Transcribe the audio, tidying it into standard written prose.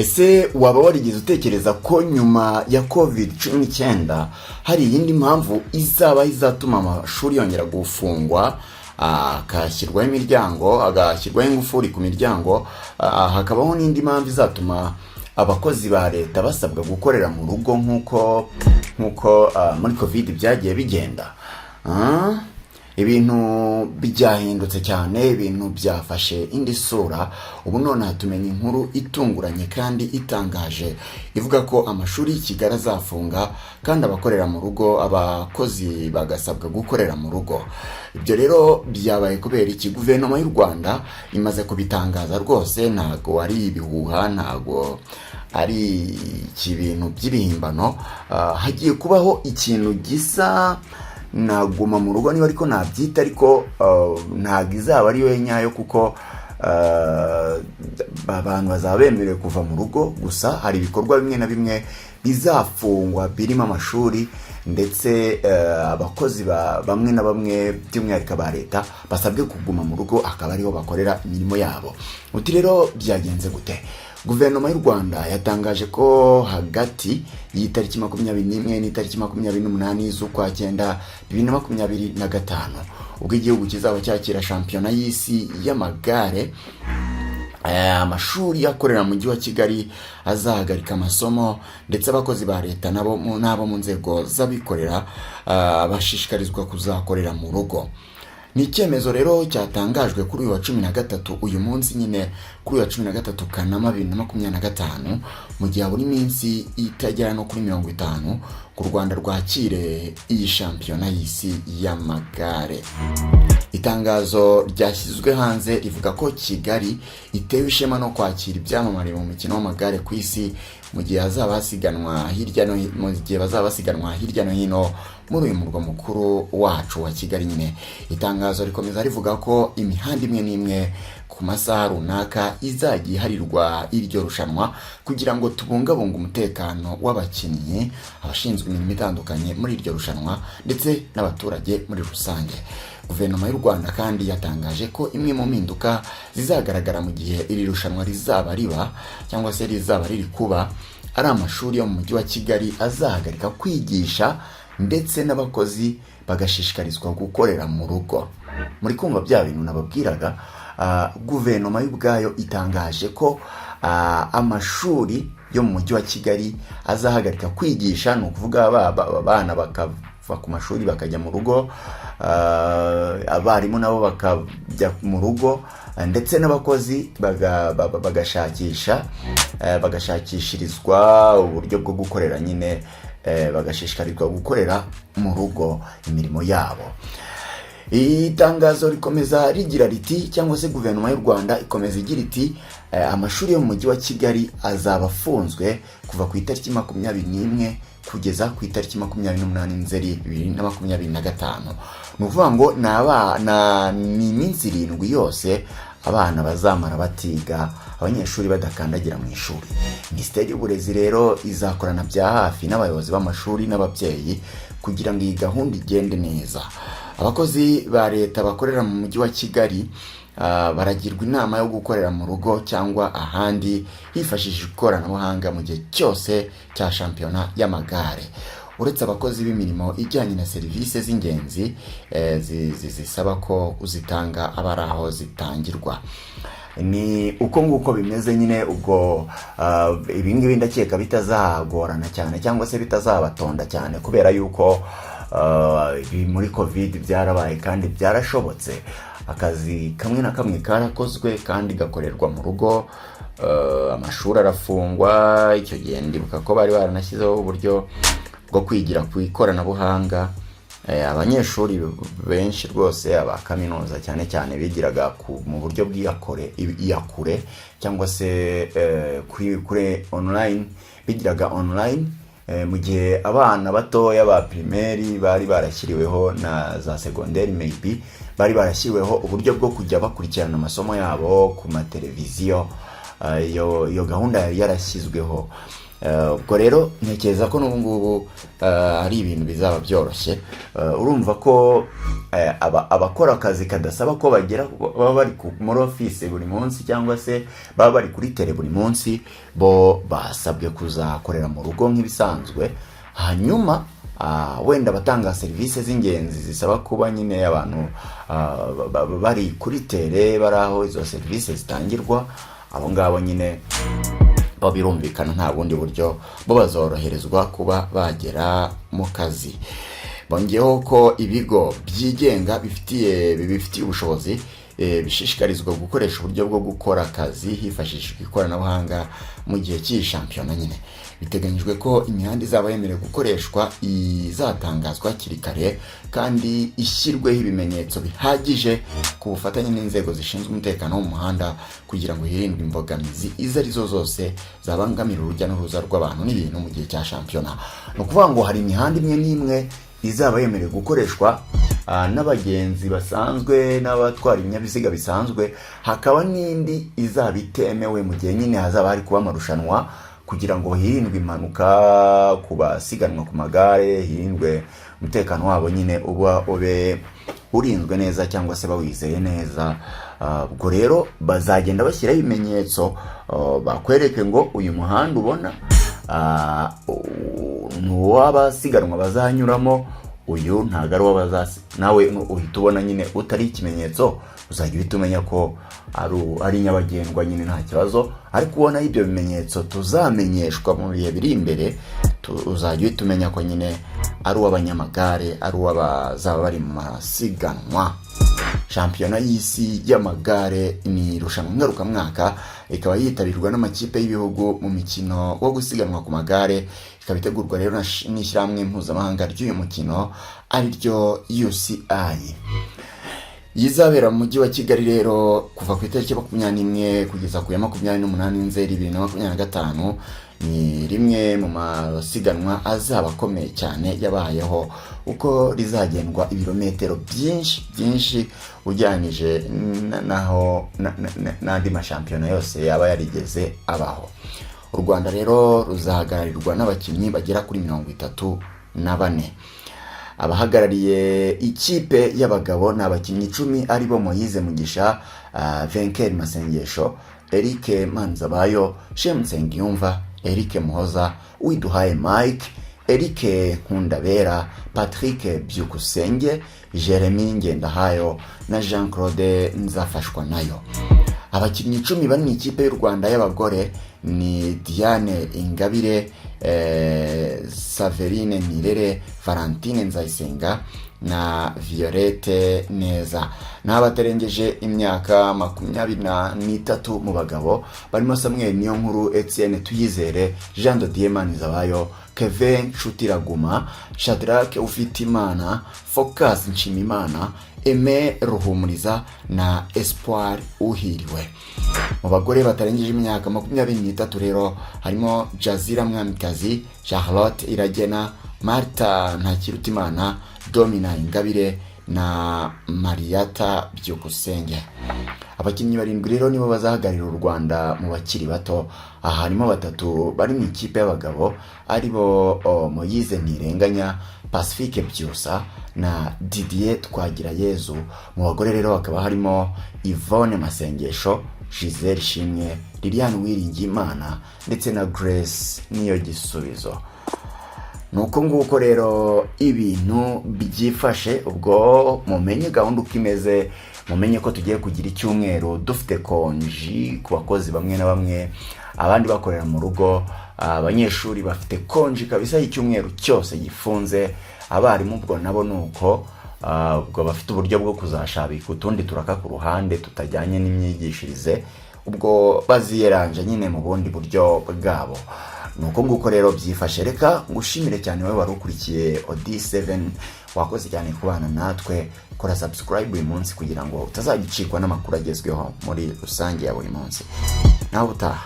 Ese waba warigeze utekereza ko nyuma ya COVID-19 hari iyindi mpamvu izatuma amashuri yongera gufungwa, agashyirwaho imiryango, agashyirwaho ingufuri ku miryango, hakabaho n'indi mpamvu izatuma abakozi ba leta basabwa gukorera mu rugo nk'uko muri COVID byagiye bigenda? Ibintu byahindutse cyane, ibintu byafashe indi sura. Ubu none hatumenya inkuru itunguranye kandi itangaje ivuga ko amashuri y'i Kigali azafunga kandi abakorera mu rugo, abakozi bagasabwa gukorera mu rugo. Ibyo rero byabaye kubera iki? Guverinoma y'u Rwanda imaze kubitangaza rwose, ntago ari ibihuha, ntago ari ibintu by'ibihimbano. Hagiye kubaho ikintu gisa naguma mu rugo niba ariko nabyita, ariko ntabwo izaba ari yo nyayo, kuko abantu bazaba bemerewe kuva mu rugo. Gusa hari ibikorwa bimwe na bimwe bizafungwa birimo amashuri, ndetse abakozi bamwe na bamwe by'umwihariko ba leta basabwe kuguma mu rugo, akaba ariho bakorera imirimo yabo. Uti rero byagenze gute? Guverinoma y'u Rwanda yatangaje ko hagati y'itariki 21 n'itariki 28 z'ukwa cyenda 2025 ubwo igihugu kizaba cyakira shampiyona y'isi y'amagare, amashuri akorera mu mujyi wa Kigali azahagarika amasomo, ndetse abakozi ba leta nabo mu nzego z'abikorera bashishikarizwa kuzakorera mu rugo. Ni icyemezo rero cyatangajwe kuri uyu wa 13, uyu munsi nyine kuri uyu wa 13 Kanama 2025, mu gihe buri minsi itagera no kuri 50 ku Rwanda rwakire iyi shampiyona y'isi y'amagare. Itangazo ryashyizwe hanze rivuga ko Kigali itewe ishema no kwakira ibyamamare mu mukino w'amagare ku isi, mu gihe bazaba basiganwa hirya no hino muri uyu murwa mukuru wacu wa Kigali nyine. Itangazo rikomeza rivuga ko imihanda imwe n'imwe ku masaha runaka izajya iharirwa iryo rushanwa kugira ngo tubungabunge umutekano w'abakinnyi, abashinzwe imirimo itandukanye muri iryo rushanwa, ndetse n'abaturage muri rusange. Guverinoma y'u Rwanda kandi yatangaje ko imwe mu mpinduka zizagaragara mu gihe iri rushanwa rizaba riba cyangwa se rizaba riri kuba, ari amashuri yo mu mujyi wa Kigali azahagarika kwigisha, ndetse n'abakozi bagashishikarizwa gukorera mu rugo. Muri kumva bya bintu nababwiraga, guverinoma y'ubwayo itangaje ko amashuri yo mu mujyi wa Kigali azahagarika kwigisha, ni ukuvuga abana bakava ku mashuri bakajya mu rugo, abarimu nabo bakajya mu rugo, ndetse n'abakozi bagashakishirizwa uburyo bwo gukorera nyine, bagashishikarizwa gukorera mu rugo imirimo yabo. Itangazo rikomeza rigira riti, cyangwa se guverinoma y'u Rwanda ikomeza igira iti, amashuri yo mu mujyi wa Kigali azaba afunzwe kuva ku itariki 21 kugeza ku itariki 28 Nzeri 2025. Ni ukuvuga ngo ni iminsi 7 yose abana bazamara batiga, abanyeshuri badakandagira mu ishuri. Minisiteri y'Uburezi rero izakorana bya hafi n'abayobozi b'amashuri n'ababyeyi kugira ngo iyi gahunda igende neza. Abakozi ba leta bakorera mu mujyi wa Kigali baragirwa inama yo gukorera mu rugo cyangwa ahandi hifashishijwe ikoranabuhanga mu gihe cyose cya shampiyona y'amagare. Uretse abakozi b'imirimo ijyanye na serivisi z'ingenzi zisaba ko uzitanga abari aho zitangirwa. Ni uko nguko bimeze nyine. Ubwo ibingibi ndakeka bitazagorana cyane cyangwa se bitazabatonda cyane, kubera yuko muri COVID byarabaye kandi byarashobotse. Akazi kamwe na kamwe karakozwe kandi gakorerwa mu rugo. Amashuri arafungwa. Icyo gihe ndibuka ko bari baranashyizeho uburyo bwo kwigira ku ikoranabuhanga. Abanyeshuri benshi rwose, aba kaminuza cyane cyane, bigiraga mu buryo bw'iyakure cyangwa se kuri online, bigiraga online, mu gihe abana batoya ba primaire bari barashyiriweho na za secondaire maybe bari barashyiriweho uburyo bwo kujya bakurikirana amasomo yabo ku mateleviziyo. Iyo gahunda yarashyizweho. Ubwo rero ntekereza ko n'ubu ngubu ari ibintu bizaba byoroshye. Urumva ko abakora akazi kadasaba ko baba bari muri office buri munsi cyangwa se baba bari kuri tele buri munsi, bo basabwe kuzakorera mu rugo nk'ibisanzwe. Hanyuma wenda batanga serivisi z'ingenzi zisaba kuba nyine abantu bari kuri tele, bari aho izo serivisi zitangirwa, abo ngabo nyine birumvikana nta bundi buryo bo bazoroherezwa kuba bagera mu kazi. Bongeyeho ko ibigo byigenga bifitiye ubushobozi bishishikarizwa gukoresha uburyo bwo gukora akazi hifashishijwe ikoranabuhanga mu gihe cy'iyi shampiyona. Nyine biteganyijwe ko imihanda izaba yemerewe gukoreshwa izatangazwa hakiri kare kandi ishyirweho ibimenyetso bihagije ku bufatanye n'inzego zishinzwe umutekano wo mu muhanda kugira ngo hirindwe imbogamizi izo arizo zose zabangamira urujya n'uruza rw'abantu n'ibintu mu gihe cya shampiyona. Ni ukuvuga ngo hari imihanda imwe n'imwe izaba yemerewe gukoreshwa n'abagenzi basanzwe n'abatwara ibinyabiziga bisanzwe, hakaba n'indi izaba itemewe mu gihe nyine hazaba hari kuba amarushanwa kugira ngo hirindwe impanuka ku basiganwa ku magare, hirindwe umutekano wabo nyine ube urinzwe neza cyangwa se bawizeye neza. Ubwo rero bazagenda bashyiraho ibimenyetso bakwereke ngo uyu muhanda ubona n'uw'abasiganwa bazanyuramo, uyu ntago ari uw'abazasi, nawe uhita ubona nyine utari ikimenyetso uzajya uhita umenya ko ari nyabagendwa nyine nta kibazo. Ariko ubona ibyo bimenyetso tuzamenyeshwa mu bihe biri imbere, uzajya uhita umenya ko nyine ari uw'abanyamagare, ari uw'abazaba bari mu masiganwa. Shampiyona y'isi y'amagare ni irushanwa ngarukamwaka, ikaba yitabirwa n'amakipe y'ibihugu mu mikino wo gusiganwa ku magare. Ikaba itegurwa rero n'ishyirahamwe mpuzamahanga ry'uyu mukino ari ryo UCI. Yizabera mu mujyi wa Kigali rero kuva ku itariki 21 kugeza ku ya 28 Nzeri 2025. Ni rimwe mu masiganwa azaba akomeye cyane yabayeho, uko rizagendwa ibirometero byinshi ujyanije n'andi mashampiyona yose yaba yarigeze abaho. U Rwanda rero ruzahagararirwa n'abakinnyi bagera kuri 34. Abahagarariye ikipe y'abagabo ni abakinnyi 10 aribo Moise Mugisha, Venker Masengesho, Eric Manzabayo, Shem Nsengiyumva, Eric Muhoza, Uwiduhaye Mike, Eric Nkundabera, Patrick Byukusenge, Jeremy Ngendahayo na Jean Claude Nzafashwa nayo. Abakinnyi 10 bari mu ikipe y'u Rwanda y'abagore ni Diane Ingabire, Saverine Nirere, Valentine Nzayisenga na Violette Neza. N'abatarengeje imyaka 23 mu bagabo barimo Samuel Niyonkuru, Etienne Tuyizere, Jean de Dieu Manizabayo, Kevin Shutiraguma, Shadrack Ufitimana, Focus Nshimimana, Aime Ruhumuriza na Espoir Uhiriwe. Mu bagore batarengeje imyaka 23 rero harimo Jazira Mwamikazi, Charlotte Iragena, Marta Ntakirutimana, Domina Ingabire na Mariata Byukusenge. Abakinnyi 7 rero nibo bazahagarira u Rwanda mu bakiri bato. Aha harimo 3 bari mu ikipe y'abagabo aribo Moyize Ntirenganya, Pacifique Byusa na Didier Twagirayezu. Mu bagore rero hakaba harimo Yvonne Masengesho, Giselle Shimwe, Liliane Uwiringiyimana ndetse na Grace Niyo Gisubizo. Nuko nguko rero ibintu byifashe. Ubwo mumenye gahunda uko imeze, mumenye ko tugiye kugira icyumweru dufite konji ku bakozi bamwe na bamwe, abandi bakorera mu rugo, abanyeshuri bafite konji kabisa icyumweru cyose gifunze. Abarimu ubwo nabo nuko ubwo bafite uburyo bwo kuzashabika utundi turaka ku ruhande tutajyanye n'imyigishirize, ubwo baziyeranje nyine mu bundi buryo bwabo. Nuko nguko rero byifashe. Reka ngushimire cyane wowe wari ukurikiye OD7, wakoze cyane kubana natwe. Kora subscribe uyu munsi kugira ngo utazagicikwa n'amakuru agezweho muri rusange ya buri munsi. Nawe utaha.